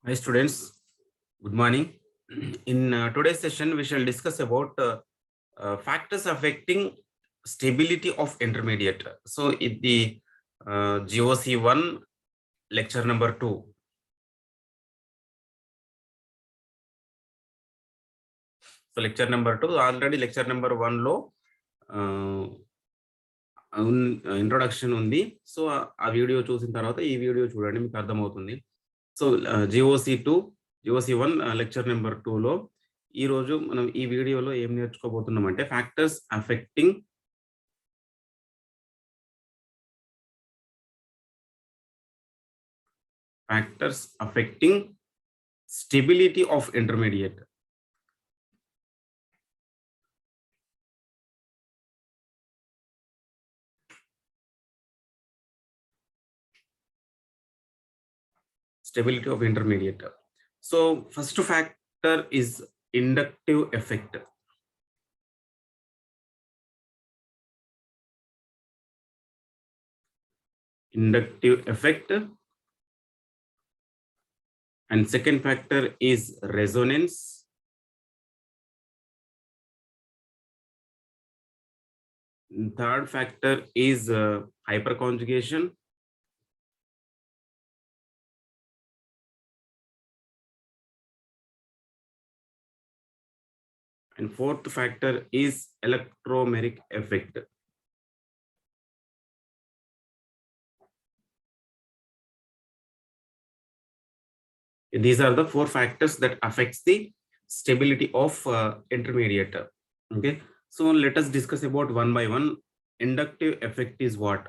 Hi students, good morning. In today's session, we shall discuss about factors affecting stability of intermediate. So in the GOC-1 lecture number 2. So lecture number 2, already lecture number 1 lo introduction ఉంది. So ఆ video చూసిన తర్వాత ఈ video చూడండి, మీకు అర్థమవుతుంది. So GOC-1 lecture number 2లో ఈ రోజు మనం ఈ వీడియోలో ఏం నేర్చుకోబోతున్నాం అంటే factors affecting stability of intermediate. Stability of intermediate. So first factor is inductive effect. Inductive effect. And second factor is resonance. Third factor is hyperconjugation. And fourth factor is electromeric effect. These are the four factors that affects the stability of intermediate. Okay, so let us discuss about one by one. Inductive effect is what?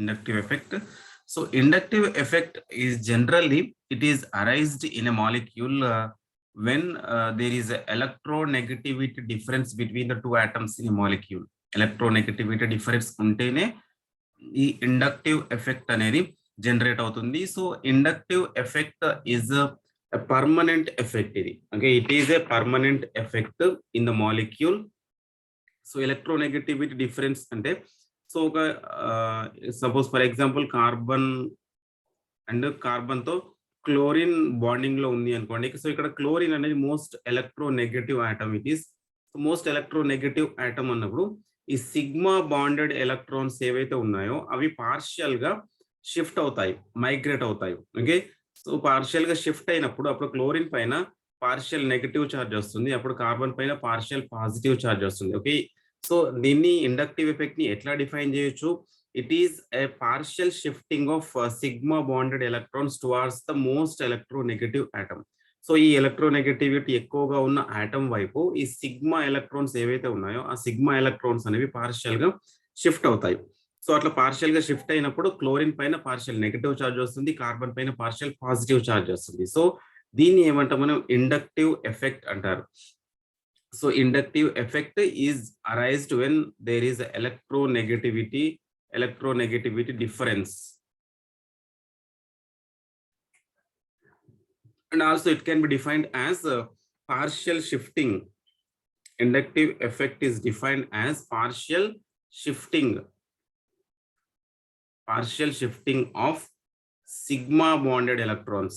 Inductive effect. So inductive effect is generally, it is arised in a molecule when there is a electronegativity difference between the two atoms in a molecule. Electronegativity difference untene ఈ inductive effect అనేది generate అవుతుంది. So inductive effect is a permanent effect. ఇది okay, it is a permanent effect in the molecule. So electronegativity difference అంటే, so ఒక suppose for example carbon and carbon తో chlorine bonding లో ఉంది అనుకోండి. So ఇక్కడ క్లోరిన్ అనేది most electronegative atom. It is most electronegative atom అన్నప్పుడు ఈ సిగ్మా బాండెడ్ ఎలక్ట్రాన్స్ ఏవైతే ఉన్నాయో అవి పార్షియల్ గా షిఫ్ట్ అవుతాయి, మైగ్రేట్ అవుతాయి. ఓకే, సో పార్షియల్ గా షిఫ్ట్ అయినప్పుడు అప్పుడు క్లోరిన్ పైన పార్షియల్ నెగటివ్ ఛార్జ్ వస్తుంది, అప్పుడు కార్బన్ పైన పార్షియల్ పాజిటివ్ ఛార్జ్ వస్తుంది. ఓకే, సో దీన్ని ఇండక్టివ్ ఎఫెక్ట్ ని ఎట్లా డిఫైన్ చేయొచ్చు? It is a partial shifting of sigma bonded electrons towards the most electronegative atom. So ఈ ఎలక్ట్రోనెగటివిటీ ఎక్కువగా ఉన్న ఆటమ్ వైపు ఈ సిగ్మా ఎలక్ట్రాన్స్ ఏవైతే ఉన్నాయో ఆ సిగ్మా ఎలక్ట్రాన్స్ అనేవి పార్షియల్ గా షిఫ్ట్ అవుతాయి. సో అట్లా పార్షియల్ గా షిఫ్ట్ అయినప్పుడు క్లోరిన్ పైన పార్షియల్ నెగటివ్ ఛార్జ్ వస్తుంది, కార్బన్ పైన పార్షియల్ పాజిటివ్ ఛార్జ్ వస్తుంది. సో దీన్ని ఏమంటాం మనం? ఇండక్టివ్ ఎఫెక్ట్ అంటారు. So inductive effect is arised when there is electronegativity difference. And also it can be defined as partial shifting. Inductive effect is defined as partial shifting of sigma bonded electrons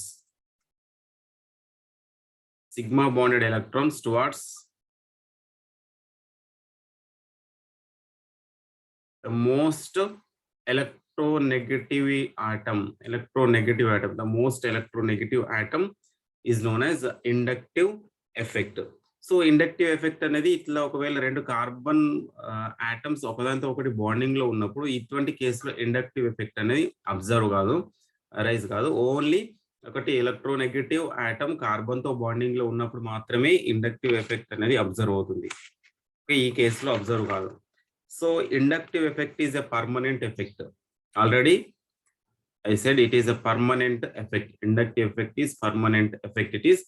towards the most electronegative atom. The most electronegative atom is known as inductive effect. So inductive effect అనేది ఇట్లా ఒకవేళ రెండు carbon atoms ఒకదానితో ఒకటి bonding లో ఉన్నప్పుడు ఇటువంటి కేసులో ఇండక్టివ్ ఎఫెక్ట్ అనేది రైజ్ కాదు. ఓన్లీ ఒకటి ఎలక్ట్రోనెగటివ్ ఆటమ్ కార్బన్ తో బాండింగ్ లో ఉన్నప్పుడు మాత్రమే ఇండక్టివ్ ఎఫెక్ట్ అనేది అబ్జర్వ్ అవుతుంది. ఈ కేసులో అబ్జర్వ్ కాదు. So inductive effect is a permanent effect. Already I said it is a permanent effect. Inductive effect is permanent effect. It is,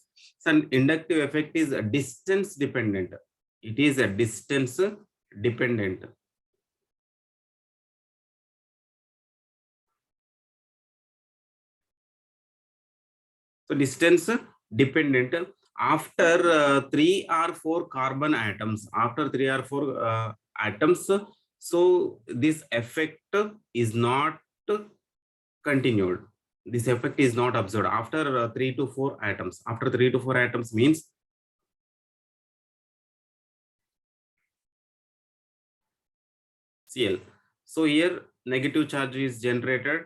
and inductive effect is a distance dependent. It is a distance dependent. So distance dependent after 3 or 4 carbon atoms, after 3 or 4 atoms, so this effect is not continued. This effect is not observed after 3 to 4 atoms. After 3 to 4 atoms means Cl. So here negative charge is generated,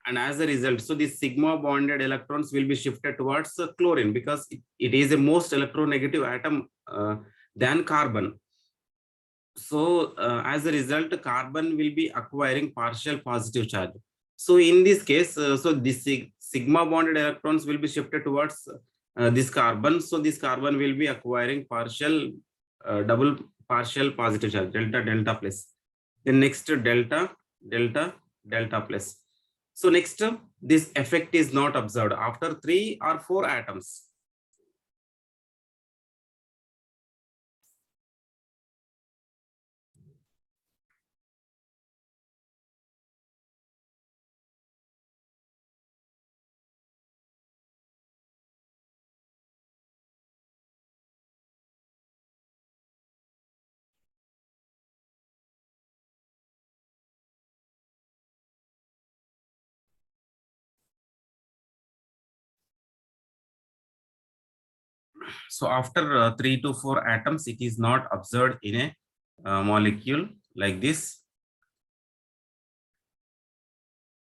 and as a result, so these sigma bonded electrons will be shifted towards chlorine because it is a most electronegative atom than carbon. So as a result, carbon will be acquiring partial positive charge. So in this case, so this sigma bonded electrons will be shifted towards this carbon. So this carbon will be acquiring partial double partial positive charge, delta delta plus. Then next delta delta delta plus. So next this effect is not observed after 3 or 4 atoms. So after 3 to 4 atoms, it is not observed in a molecule like this.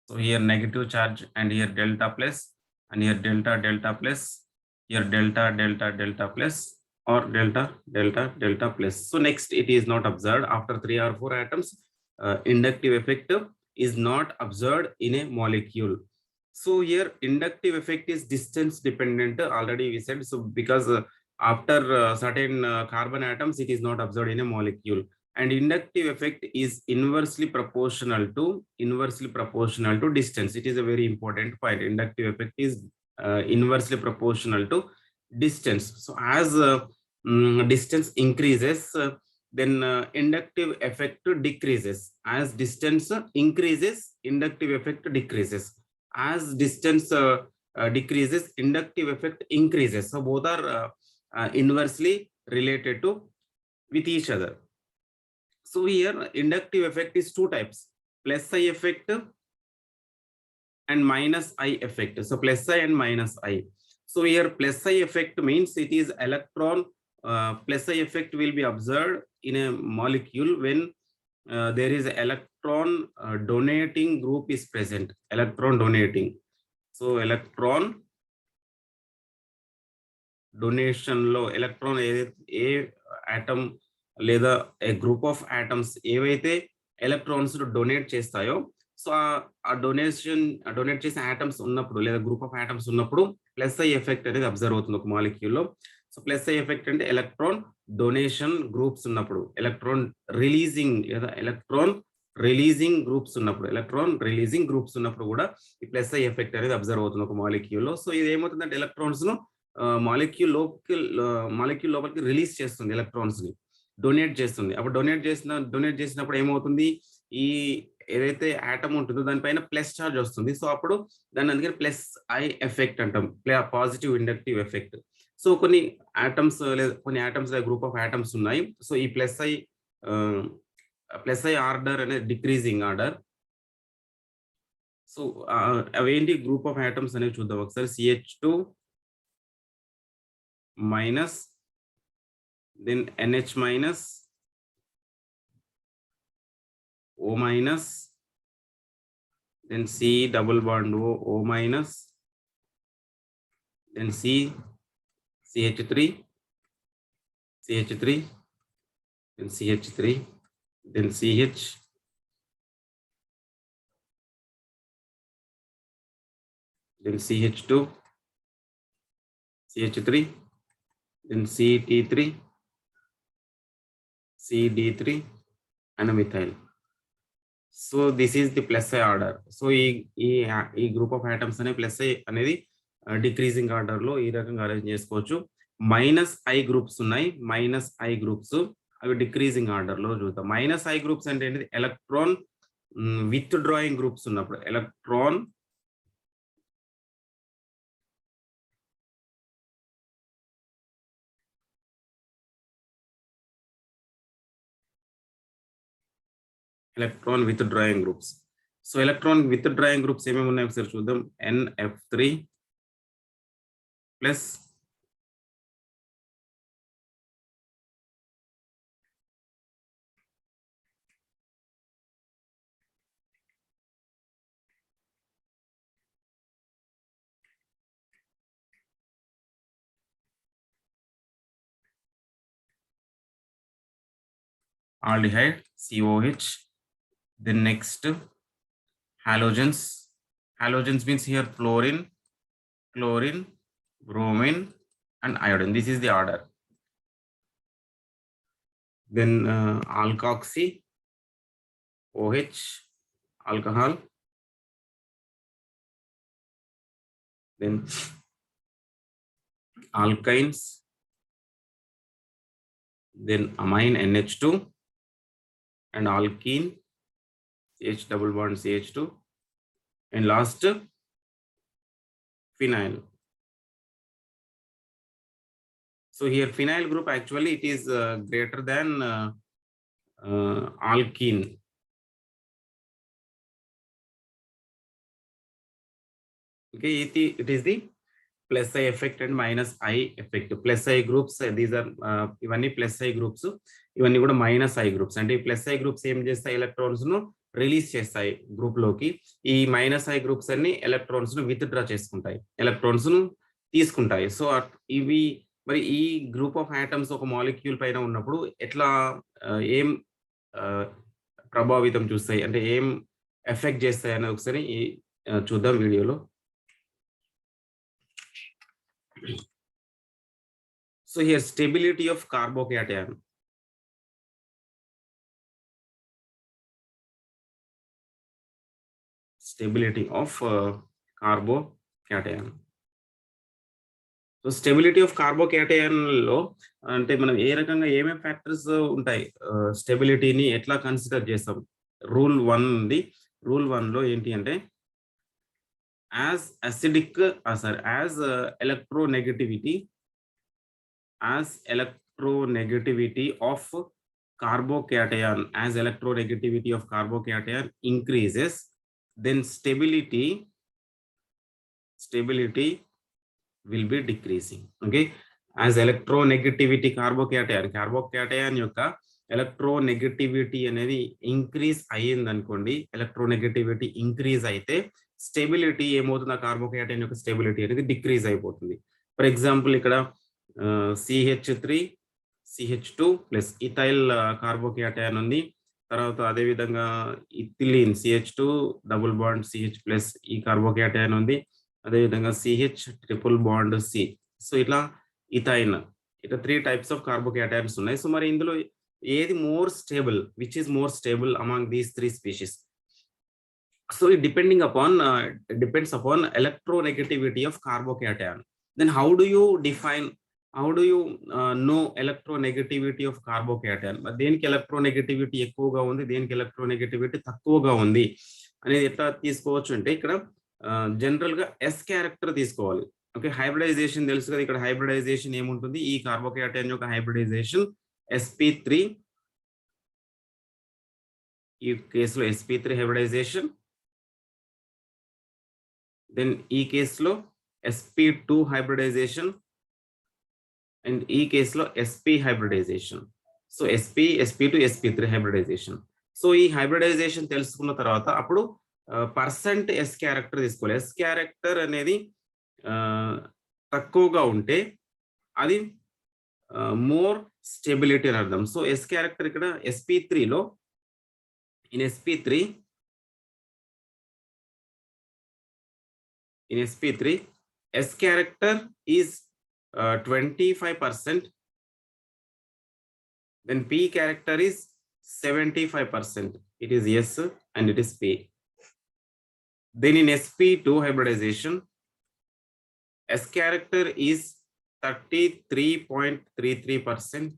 So here negative charge, and here delta plus, and here delta delta plus, here delta delta delta plus, or delta delta delta plus. So next, it is not observed after 3 or 4 atoms. Inductive effect is not observed in a molecule. So here inductive effect is distance dependent, already we said. So because after certain carbon atoms, it is not observed in a molecule. And inductive effect is inversely proportional to distance. It is a very important point. Inductive effect is inversely proportional to distance. So as distance increases, then inductive effect decreases. As distance increases, inductive effect decreases. As distance decreases, inductive effect increases. So both are inversely related to with each other. So here inductive effect is 2 types, plus I effect and minus I effect. So plus I and minus I. So here plus I effect means it is electron, plus I effect will be observed in a molecule when there is electron donating group is present, electron donating. So electron donation lo electron a atom లేదా a group of atoms ఏవైతే electrons donate చేస్తాయో, so ఆ donate చేసే atoms ఉన్నప్పుడు లేదా group of atoms ఉన్నప్పుడు plus I effect అనేది observe అవుతుంది ఒక మాలిక్యూల్ లో. సో ప్లస్ ఐ ఎఫెక్ట్ అంటే ఎలక్ట్రాన్ డొనేషన్ గ్రూప్స్ ఉన్నప్పుడు, ఎలక్ట్రాన్ రిలీజింగ్ లేదా ఎలక్ట్రాన్ రిలీజింగ్ గ్రూప్స్ ఉన్నప్పుడు కూడా ఈ ప్లస్ ఐ ఎఫెక్ట్ అనేది అబ్జర్వ్ అవుతుంది ఒక మాలిక్యూల్ లో. సో ఇది ఏమవుతుందంటే ఎలక్ట్రాన్స్ ను మాలిక్యూల్ లోపలికి రిలీజ్ చేస్తుంది, ఎలక్ట్రాన్స్ ని డొనేట్ చేస్తుంది. అప్పుడు డొనేట్ చేసినప్పుడు ఏమవుతుంది, ఈ ఏదైతే ఆటమ్ ఉంటుందో దానిపైన ప్లస్ చార్జ్ వస్తుంది. సో అప్పుడు దాన్ని అందుకని ప్లస్ ఐ ఎఫెక్ట్ అంటాం, పాజిటివ్ ఇండక్టివ్ ఎఫెక్ట్. సో కొన్ని ఆటమ్స్ లేదా గ్రూప్ ఆఫ్ ఆటమ్స్ ఉన్నాయి. సో ఈ ప్లస్ ఐ ఆర్డర్ అనేది డిక్రీజింగ్ ఆర్డర్. సో అవేంటి గ్రూప్ ఆఫ్ ఆటమ్స్ అనేవి చూద్దాం ఒకసారి. CH2 minus, then NH minus, O minus, then C double bond O minus, then CH3, then CH3, then CH, then CH2, CH3, then CT3, CD3 and methyl. So this is the plus I order. So ఈ group of atoms అనే plus I అనేది decreasing order లో ఈ రకంగా arrange చేసుకోవచ్చు. Minus I groups ఉన్నాయి, minus I groups అవి decreasing order లో చూద్దాం. మైనస్ ఐ గ్రూప్స్ అంటే ఏంటిది, ఎలక్ట్రాన్ విత్ డ్రాయింగ్ గ్రూప్స్ ఉన్నప్పుడు, electron electron withdrawing groups. So electron withdrawing groups ఏమేమి ఉన్నాయి ఒకసారి చూద్దాం. NF3 plus aldehyde COH. Then next halogens. Halogens means here fluorine, chlorine, bromine and iodine. This is the order. Then alkoxy, OH, alcohol. Then alkynes. Then amine NH2 and alkene CH double bond CH2 and last phenyl. So here phenyl group actually it is greater than alkene. Okay, it is the plus I effect and minus I effect. Plus I groups, these are ఇవన్నీ plus I groups, ఇవన్నీ కూడా minus I groups. అంటే plus I groups ఏం చేస్తాయి, electrons ను release చేస్తాయి group లోకి. ఈ మైనస్ ఐ గ్రూప్స్ అన్ని ఎలక్ట్రాన్స్ ను విత్డ్రా చేసుకుంటాయి, ఎలక్ట్రాన్స్ ను తీసుకుంటాయి. సో ఇవి మరి ఈ గ్రూప్ ఆఫ్ ఆటమ్స్ ఒక మాలిక్యూల్ పైన ఉన్నప్పుడు ఎట్లా ఏం ప్రభావితం చూస్తాయి అంటే ఏం ఎఫెక్ట్ చేస్తాయి అనేది ఒకసారి చూద్దాం వీడియోలో. So here stability of carbocation. Stability of carbocation. So stability of carbocation లో అంటే మనం ఏ రకంగా ఏమేమి ఫ్యాక్టర్స్ ఉంటాయి, స్టెబిలిటీని ఎట్లా కన్సిడర్ చేస్తాం. రూల్ 1 ఉంది. రూల్ 1 లో ఏంటి అంటే as acidic as electronegativity of carbocation, as electronegativity of carbocation increases, then stability will be decreasing. Okay, as electronegativity carbocation యొక్క ఎలక్ట్రోనెగటివిటీ అనేది ఇంక్రీజ్ అయ్యింది అనుకోండి, ఎలక్ట్రోనెగటివిటీ ఇంక్రీజ్ అయితే స్టెబిలిటీ ఏమవుతుంది, ఆ కార్బోకేటయాన్ యొక్క స్టెబిలిటీ అనేది డిక్రీజ్ అయిపోతుంది. ఫర్ ఎగ్జాంపుల్ ఇక్కడ CH3 CH2 plus ethyl carbocation ఉంది. తర్వాత అదే విధంగా ethylene CH2 double bond CH plus ఈ కార్బోకేటయాన్ ఉంది. అదే విధంగా CH triple bond C. So ఇట్లా ఇథైన్, ఇట్లా 3 types ఆఫ్ కార్బోకేటయాన్స్ ఉన్నాయి. సో మరి ఇందులో ఏది more stable, which is more stable among these 3 species? So it depends upon electronegativity of carbocation. Then how do you know electronegativity of carbocation? దేనికి electronegativity ఎక్కువగా ఉంది, దేనికి ఎలక్ట్రోనెగటివిటీ తక్కువగా ఉంది అనేది ఎట్లా తీసుకోవచ్చు అంటే ఇక్కడ జనరల్ గా S క్యారెక్టర్ తీసుకోవాలి. ఓకే, హైబ్రిడైజేషన్ తెలుసు కదా, ఇక్కడ హైబ్రిడైజేషన్ ఏముంటుంది, ఈ కార్బోకేటయాన్ యొక్క హైబ్రిడైజేషన్ sp3, ఈ కేసులో sp3 హైబ్రిడైజేషన్, దెన్ ఈ కేసులో sp2 హైబ్రిడైజేషన్ అండ్ ఈ కేసులో sp hybridization. So sp2 sp3 hybridization. So ఈ హైబ్రిడైజేషన్ తెలుసుకున్న తర్వాత అప్పుడు పర్సెంట్ S క్యారెక్టర్ తీసుకోవాలి. S క్యారెక్టర్ అనేది తక్కువగా ఉంటే అది మోర్ స్టెబిలిటీ అని అర్థం. సో S క్యారెక్టర్ ఇక్కడ sp3లో in sp3 S character is 25%, then P character is 75%. It is S and it is P. Then in sp2 hybridization, S character is 33.33%,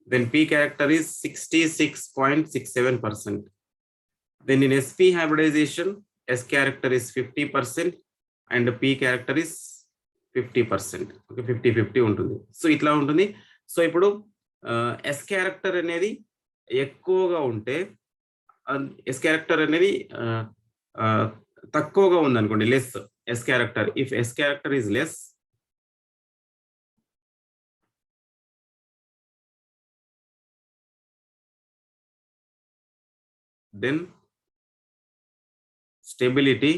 then P character is 66.67%. Then in sp hybridization, S character is 50% and P character is 50%. Okay, 50-50 ఉంటుంది. So ఇట్లా ఉంటుంది. So ఇప్పుడు S character అనేది ఎక్కువగా ఉంటే yes character అనేది తక్కువగా ఉందనుకోండి, less S character. If S character is less, then stability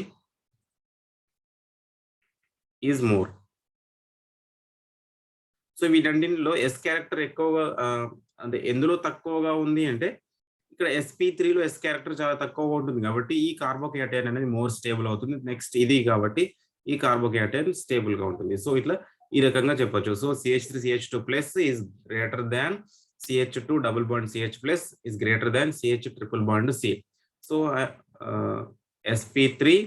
is more. So వీటన్నిటిలో ఎస్ క్యారెక్టర్ ఎక్కువగా అంటే ఎందులో తక్కువగా ఉంది అంటే ఇక్కడ sp3లో ఎస్ క్యారెక్టర్ చాలా తక్కువగా ఉంటుంది కాబట్టి ఈ కార్బోకేటైన్ అనేది మోర్ స్టేబుల్ అవుతుంది. నెక్స్ట్ ఇది కాబట్టి ఈ కార్బోకేటైన్ స్టేబుల్ గా ఉంటుంది. సో ఇట్లా ఈ రకంగా చెప్పొచ్చు. So CH3CH2 plus is greater than CH2 double bond CH plus is greater than CH triple bond C. So sp3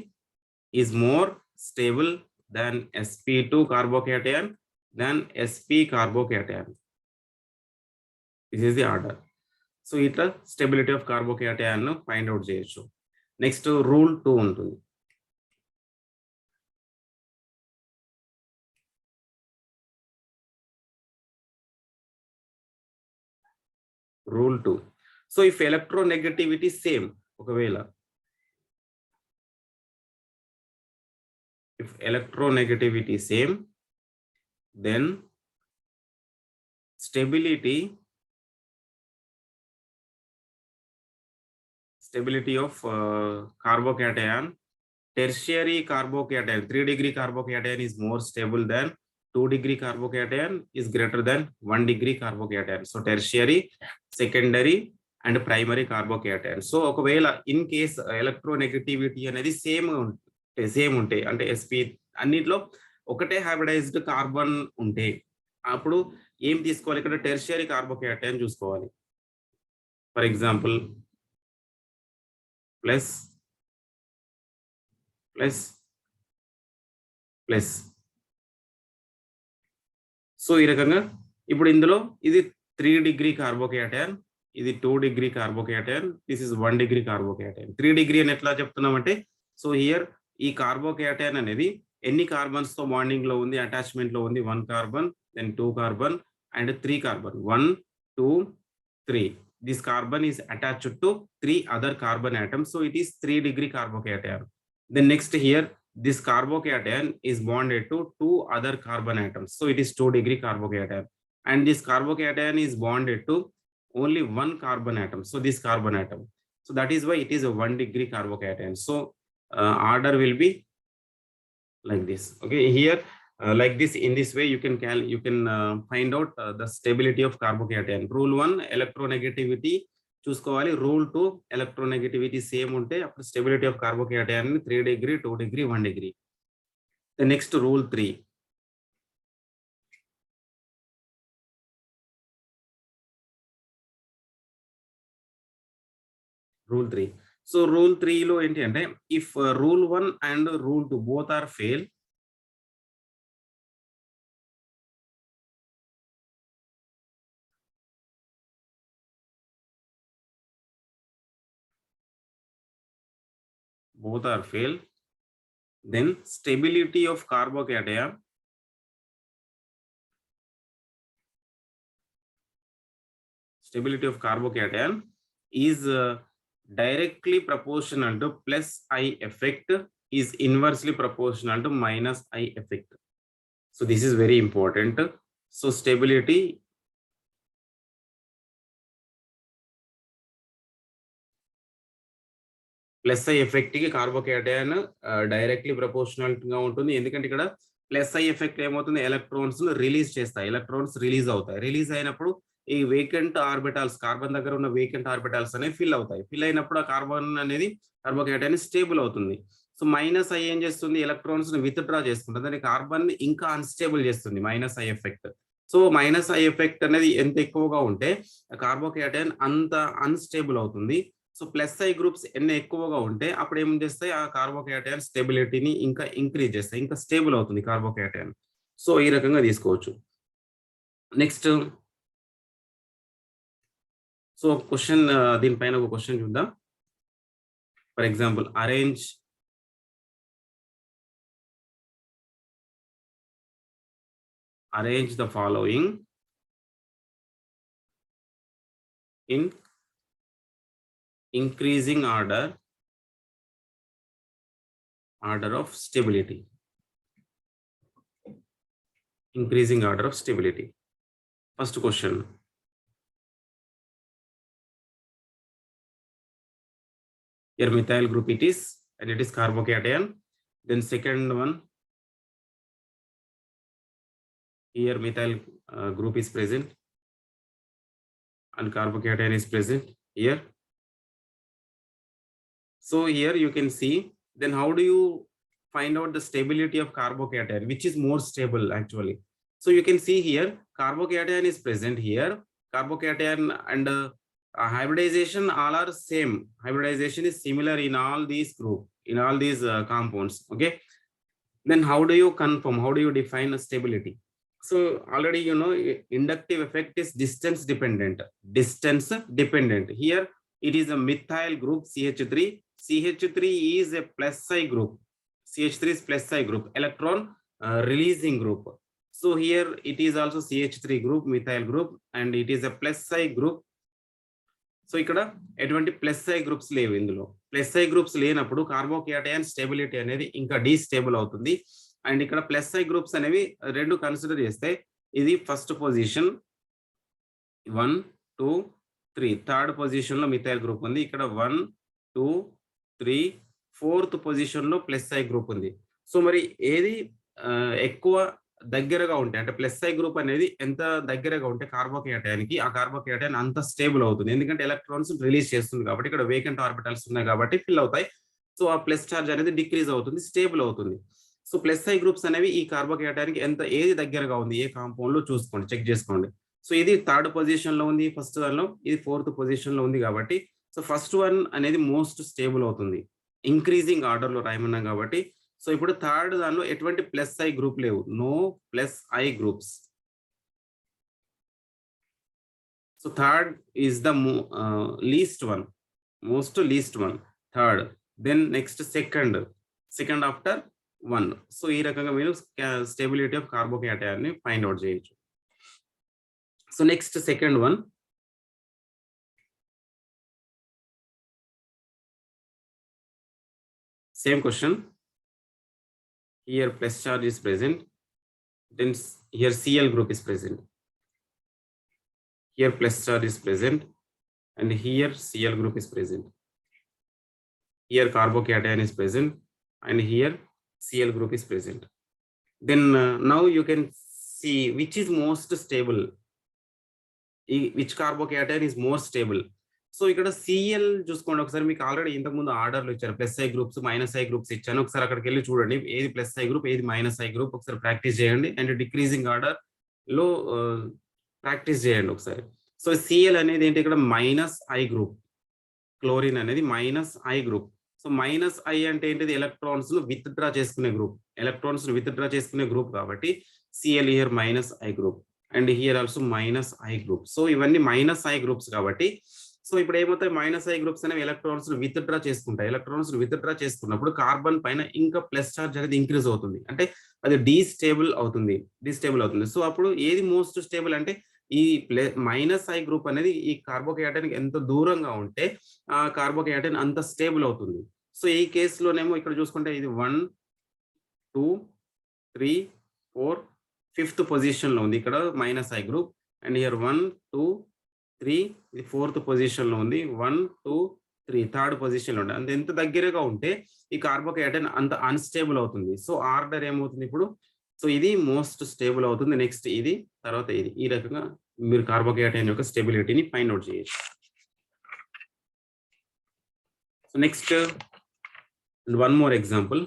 is more stable than sp2 carbocation than sp carbocation. This is the order. So ఇట్లా stability of carbocation ను find out చేయొచ్చు. Next rule 2 ఉంటుంది. Rule 2. So if electronegativity same, ఒకవేళ if electronegativity same, then stability of carbocation, tertiary carbocation, 3 degree carbocation is more stable than 2 degree carbocation is greater than 1 degree carbocation. So tertiary, secondary and primary carbocation. So ఒకవేళ in case electronegativity అనేది same ఉంటాయి అంటే sp అన్నిట్లో ఒకటే hybridised carbon ఉంటే అప్పుడు ఏం తీసుకోవాలి, ఇక్కడ టెర్షియరీ కార్బోకేటైన్ చూసుకోవాలి. For example plus plus plus. So ఈ రకంగా ఇప్పుడు ఇందులో ఇది 3 డిగ్రీ కార్బోకేటైన్, ఇది 2 degree carbocation, this is 1 degree carbocation. 3 degree అని ఎట్లా చెప్తున్నామంటే, సో హియర్ ఈ కార్బోకేటైన్ అనేది ఎన్ని కార్బన్స్ తో బాండింగ్ లో ఉంది, అటాచ్మెంట్ లో ఉంది, 1 carbon, then 2 carbon and 3 carbon, 1 2 3. This carbon is attached to 3 other carbon atoms, so it is 3 degree carbocation. Then next here this carbocation is bonded to 2 other carbon atoms, so it is 2 degree carbocation, and this carbocation is bonded to only 1 carbon atom, so this carbon atom, so that is why it is a 1 degree carbocation. So order will be like this. Okay, here like this, in this way you can find out the stability of carbocation. Rule 1 electronegativity చూసుకోవాలి. Rule 2 electronegativity same ఉంటే అప్పుడు stability of carbocation 3 degree, 2 degree, 1 degree. Next rule 3. Rule 3. So rule 3 లో ఏంటి అంటే, if rule 1 and rule 2 both are fail, then stability of carbocation is directly proportional to plus I effect is inversely proportional to minus I effect. So this is very important. So stability plus I effect కి కార్బోకేటైన్ directly proportional గా ఉంటుంది. ఎందుకంటే ఇక్కడ plus I effect ఏమవుతుంది, electrons release చేస్తాయి, electrons release అవుతాయి. Release అయినప్పుడు ఈ వేకెంట్ ఆర్బిటాల్స్, కార్బన్ దగ్గర ఉన్న వేకెంట్ ఆర్బిటాల్స్ అనేవి ఫిల్ అవుతాయి. ఫిల్ అయినప్పుడు ఆ కార్బన్ అనేది కార్బోకేటైన్ స్టేబుల్ అవుతుంది. సో మైనస్ ఐ ఏం చేస్తుంది, ఎలక్ట్రాన్స్ ని విత్ డ్రా చేసుకుంటుంది, దాని కార్బన్ ని ఇంకా అన్స్టేబుల్ చేస్తుంది, minus I effect. So minus I effect అనేది ఎంత ఎక్కువగా ఉంటే కార్బోకేటైన్ అంత అన్స్టేబుల్ అవుతుంది. సో ప్లస్ ఐ గ్రూప్స్ ఎన్ని ఎక్కువగా ఉంటే అప్పుడు ఏం చేస్తాయి, ఆ కార్బోకేటైన్ స్టెబిలిటీని ఇంకా ఇంక్రీజ్ చేస్తాయి, ఇంకా స్టేబుల్ అవుతుంది కార్బోకేటైన్. సో ఈ రకంగా తీసుకోవచ్చు. నెక్స్ట్ సో క్వశ్చన్, దీనిపైన ఒక క్వశ్చన్ చూద్దాం. For example arrange the following in increasing order of stability. Increasing order of stability. First question. Here methyl group it is, and it is carbocation. Then second one, here methyl group is present and carbocation is present here. So here you can see, then how do you find out the stability of carbocation, which is more stable actually? So you can see here, carbocation is present here. Carbocation and hybridization all are same. Hybridization is similar in all these group, in all these compounds. Okay. Then how do you confirm? How do you define a stability? So already you know inductive effect is distance dependent. Distance dependent. Here it is a methyl group CH3. CH3 is a plus I group. CH3 is plus I group, electron releasing group. So here it is also CH3 group, methyl group, and it is a plus I group. So ఇక్కడ ఎటువంటి plus I groups లేవు ఇందులో. Plus I groups లేనప్పుడు carbocation stability అనేది ఇంకా డీస్టేబుల్ అవుతుంది. And ఇక్కడ plus I groups అనేవి రెండు కన్సిడర్ చేస్తే ఇది ఫస్ట్ పొజిషన్ 1 2 3, థర్డ్ పొజిషన్ లో మిథైల్ గ్రూప్ ఉంది. ఇక్కడ 1 2 3 ఫోర్త్ పొజిషన్ లో ప్లస్ ఐ గ్రూప్ ఉంది. సో మరి ఏది ఎక్కువ దగ్గరగా ఉంటే అంటే ప్లస్ ఐ గ్రూప్ అనేది ఎంత దగ్గరగా ఉంటే కార్బోకేటయానికి ఆ కార్బోకేటయాన్ అంత స్టేబుల్ అవుతుంది. ఎందుకంటే ఎలక్ట్రాన్స్ రిలీజ్ చేస్తుంది కాబట్టి ఇక్కడ వేకెంట్ ఆర్బిటల్స్ ఉన్నాయి కాబట్టి ఫిల్ అవుతాయి. సో ఆ ప్లస్ చార్జ్ అనేది డిక్రీజ్ అవుతుంది, స్టేబుల్ అవుతుంది. సో ప్లస్ ఐ గ్రూప్స్ అనేవి ఈ కార్బోకేటయానికి ఏది దగ్గరగా ఉంది ఏ కాంపౌండ్ లో చూసుకోండి, చెక్ చేసుకోండి. సో ఇది థర్డ్ పొజిషన్ లో ఉంది ఫస్ట్ దానిలో, ఇది ఫోర్త్ పొజిషన్ లో ఉంది కాబట్టి సో ఫస్ట్ వన్ అనేది మోస్ట్ స్టేబుల్ అవుతుంది. ఇంక్రీజింగ్ ఆర్డర్ లో రాయమన్నాం కాబట్టి సో ఇప్పుడు థర్డ్ దానిలో ఎటువంటి ప్లస్ ఐ గ్రూప్ లేవు, no plus I groups. So third is the least one, most least one third. Then next second after 1. So ఈ రకంగా మీరు స్టెబిలిటీ ఆఫ్ కార్బోకేటయాన్ ని ఫైండ్ అవుట్ చేయొచ్చు. So next second one, same question. Here plus charge is present, then here Cl group is present. Here plus charge is present and here Cl group is present. Here carbocation is present and here Cl group is present. Then now you can see which is most stable, which carbocation is more stable. So ఇక్కడ CL చూసుకోండి ఒకసారి, మీకు already ఇంతకు ముందు ఆర్డర్లు ఇచ్చారు plus I groups minus I groups ఇచ్చాను. ఒకసారి అక్కడికి వెళ్ళి చూడండి ఏది ప్లస్ ఐ గ్రూప్ ఏది మైనస్ ఐ గ్రూప్ ఒకసారి ప్రాక్టీస్ చేయండి. అండ్ డిక్రీజింగ్ ఆర్డర్ లో ప్రాక్టీస్ చేయండి ఒకసారి. సో సిఎల్ అనేది ఏంటి, ఇక్కడ మైనస్ ఐ గ్రూప్, క్లోరిన్ అనేది minus I group. So minus I అంటే ఏంటిది, ఎలక్ట్రాన్స్ ను విత్ డ్రా చేసుకునే గ్రూప్, ఎలక్ట్రాన్స్ ను విత్ డ్రా చేసుకునే గ్రూప్ కాబట్టి CL here minus I group and here also minus I group. So ఇవన్నీ మైనస్ ఐ గ్రూప్స్ కాబట్టి సో ఇప్పుడు ఏమవుతాయి, మైనస్ ఐ గ్రూప్స్ అనేవి ఎలక్ట్రాన్స్ ను విత్ డ్రా చేసుకుంటాయి. ఎలక్ట్రాన్స్ ను విత్ డ్రా చేసుకున్నప్పుడు కార్బన్ పైన ఇంకా ప్లస్ చార్జ్ అనేది ఇంక్రీజ్ అవుతుంది, అంటే అది డీస్టేబుల్ అవుతుంది. సో అప్పుడు ఏది మోస్ట్ స్టేబుల్ అంటే ఈ మైనస్ ఐ గ్రూప్ అనేది ఈ కార్బోకేటయాన్ ఎంత దూరంగా ఉంటే ఆ కార్బోకేటయాన్ అంత స్టేబుల్ అవుతుంది. సో ఈ కేసులోనేమో ఇక్కడ చూసుకుంటే ఇది 1 2 3 4 ఫిఫ్త్ పొజిషన్ లో ఉంది ఇక్కడ minus I group and here 1 2 3 ఇది ఫోర్త్ పొజిషన్ లో ఉంది, 1 2 3 థర్డ్ పొజిషన్ లో ఉంది. అంత ఎంత దగ్గరగా ఉంటే ఈ కార్బోకేటయాన్ అంత అన్స్టేబుల్ అవుతుంది. సో ఆర్డర్ ఏమవుతుంది ఇప్పుడు, సో ఇది మోస్ట్ స్టేబుల్ అవుతుంది, నెక్స్ట్ ఇది, తర్వాత ఇది. ఈ రకంగా మీరు కార్బోకేటయాన్ యొక్క స్టెబిలిటీని ఫైండ్ అవుట్ చేయొచ్చు. So next one more example.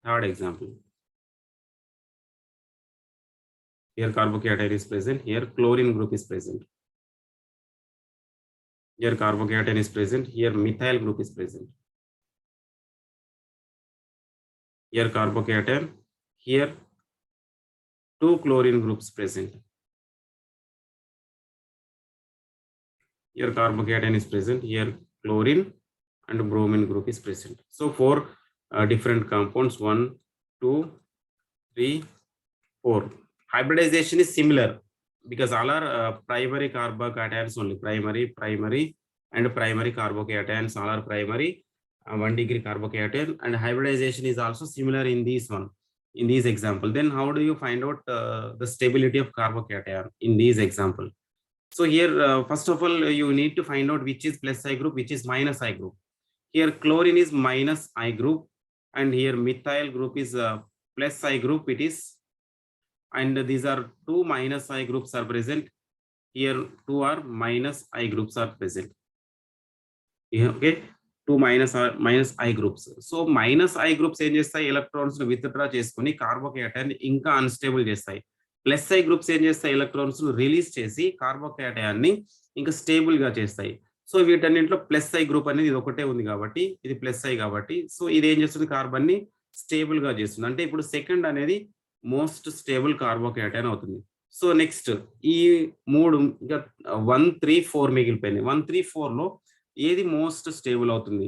Third example. Here carbocation is present, here chlorine group is present. Here carbocation is present, here methyl group is present. Here carbocation, here 2 chlorine groups present. Here carbocation is present, here chlorine and bromine group is present. So 4 different compounds, 1 2 3 4. Hybridization is similar. because all are primary carbocations only, primary and primary carbocations, all are primary, 1 degree carbocation, and hybridization is also similar in this one, in this example. Then how do you find out the stability of carbocation in this example? So here, first of all, you need to find out which is plus I group, which is minus I group. Here chlorine is minus I group, and here methyl group is plus I group it is, and these are two minus I groups are present. Here two are minus I groups are present. Yeah, okay, two minus I groups. So minus I groups ఏం చేస్తాయి, electrons withdraw చేసుకుని కార్బోకేటయాన్ని ఇంకా unstable చేస్తాయి. Plus I groups ఏం చేస్తాయి, electrons release చేసి కార్బోకేటయాన్ని ఇంకా stable గా చేస్తాయి. సో వీటన్నింటిలో ప్లస్ ఐ గ్రూప్ అనేది ఇది ఒకటే ఉంది కాబట్టి, ఇది ప్లస్ ఐ కాబట్టి, సో ఇది ఏం చేస్తుంది, కార్బన్ ని స్టేబుల్ గా చేస్తుంది. అంటే ఇప్పుడు సెకండ్ అనేది మోస్ట్ స్టేబుల్ కార్బోకేటయాన్ అవుతుంది. సో నెక్స్ట్ ఈ మూడు ఇంకా 1, 3, 4 మిగిలిపోయింది. 1, 3, 4 లో ఏది మోస్ట్ స్టేబుల్ అవుతుంది?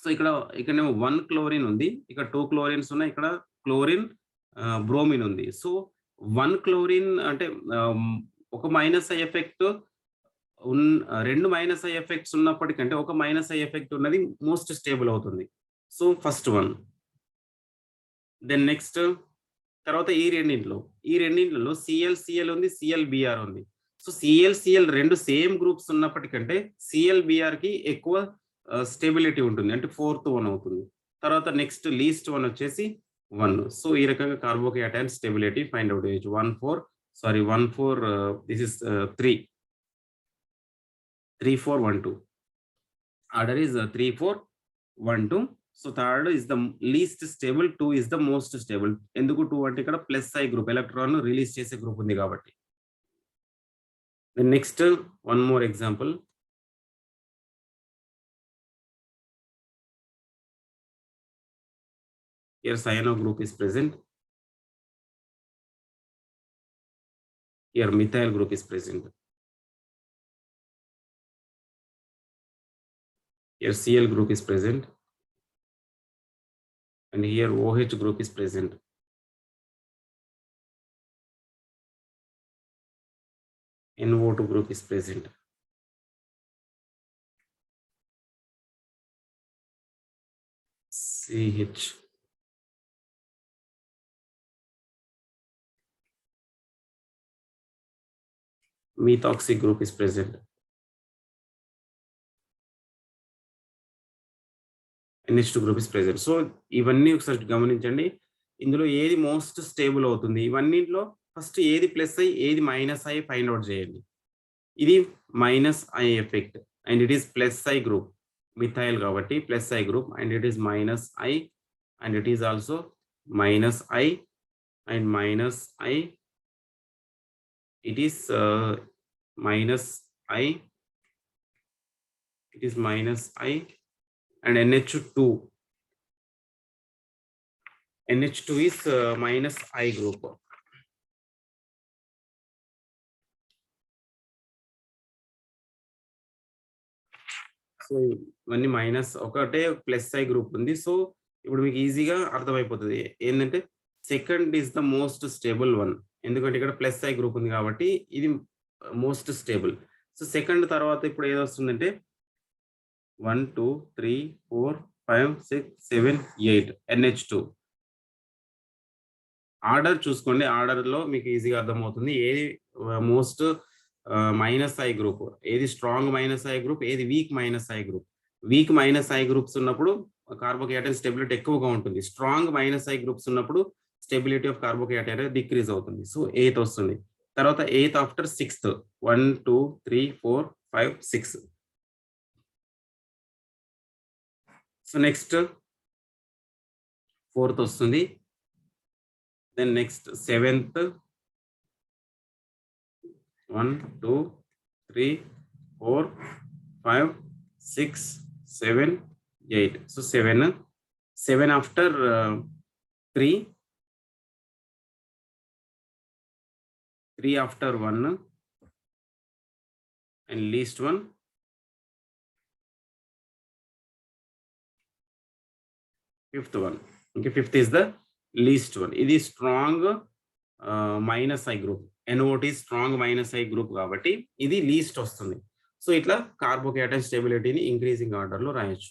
సో ఇక్కడేమో 1 క్లోరిన్ ఉంది, ఇక్కడ 2 క్లోరిన్స్ ఉన్నాయి, ఇక్కడ క్లోరిన్ బ్రోమిన్ ఉంది. సో 1 క్లోరిన్ అంటే ఒక మైనస్ ఐ ఎఫెక్ట్, రెండు మైనస్ ఐ ఎఫెక్ట్స్ ఉన్నప్పటికంటే ఒక మైనస్ ఐ ఎఫెక్ట్ ఉన్నది మోస్ట్ స్టేబుల్ అవుతుంది. So first one. Then next తర్వాత ఈ రెండింటిలో సిఎల్ ఉంది, సిఎల్బిఆర్ ఉంది. సో సిఎల్ రెండు సేమ్ గ్రూప్స్ ఉన్నప్పటికంటే సిఎల్బిఆర్ కి ఎక్కువ స్టెబిలిటీ ఉంటుంది, అంటే 4th వన్ అవుతుంది. తర్వాత నెక్స్ట్ లీస్ట్ వన్ వచ్చేసి 1. సో ఈ రకంగా కార్బోకేటయాన్ స్టెబిలిటీ ఫైండ్ అవుట్ చేయొచ్చు. 1 4 this is 3 4 1 2. Order is 3 4 1 2. So third is the least stable, 2 is the most stable. ఎందుకు 2 అంటే ఇక్కడ plus I group, electron release చేసే గ్రూప్ ఉంది కాబట్టి. Then next, one more example. Here cyano group is present. Here methyl group is present. Here Cl group is present. And here OH group is present. NO2 group is present. CH. Methoxy group is present. NH2 group is present. So ఇవన్నీ ఒకసారి గమనించండి. ఇందులో ఏది most stable అవుతుంది, ఇవన్నింటిలో first ఏది plus I ఏది minus I find out చేయండి. ఇది minus I effect and it is plus I group, methyl కాబట్టి plus I group, and it is minus I, and it is also minus I and minus I, it is minus I, it is minus I, and NH2 is minus I group. So ఇవన్నీ minus, ఒకటే plus I group ఉంది. So ఇప్పుడు మీకు ఈజీగా అర్థమైపోతుంది ఏంటంటే second is the most stable one, ఎందుకంటే ఇక్కడ ప్లస్ ఐ గ్రూప్ ఉంది కాబట్టి ఇది మోస్ట్ స్టేబుల్. సో సెకండ్ తర్వాత ఇప్పుడు ఏది వస్తుందంటే 1 2 3 4 5 6 7 8 NH2. ఆర్డర్ చూసుకోండి, ఆర్డర్లో మీకు ఈజీగా అర్థమవుతుంది ఏది మోస్ట్ మైనస్ ఐ గ్రూప్, ఏది స్ట్రాంగ్ మైనస్ ఐ గ్రూప్, ఏది week minus I group. Week minus I groups ఉన్నప్పుడు కార్బోకేటయాన్ స్టెబిలిటీ ఎక్కువగా ఉంటుంది, స్ట్రాంగ్ మైనస్ ఐ గ్రూప్స్ ఉన్నప్పుడు స్టెబిలిటీ ఆఫ్ కార్బోకేటయాన్ డిక్రీజ్ అవుతుంది. సో 8th వస్తుంది. తర్వాత 8th after 6th 1 2 3 4 5 6. So next 4th వస్తుంది. Then next 7th 1 2 3 4 5 6 7 8. So 7 after 3 after 1 and least one, fifth one. Okay, fifth is the least one. It is strong minus I group. NO strong -I group కాబట్టి ఇది least వస్తుంది. So ఇట్లా కార్బోకేటైన్ స్టెబిలిటీని increasing ఆర్డర్‌లో రాయొచ్చు.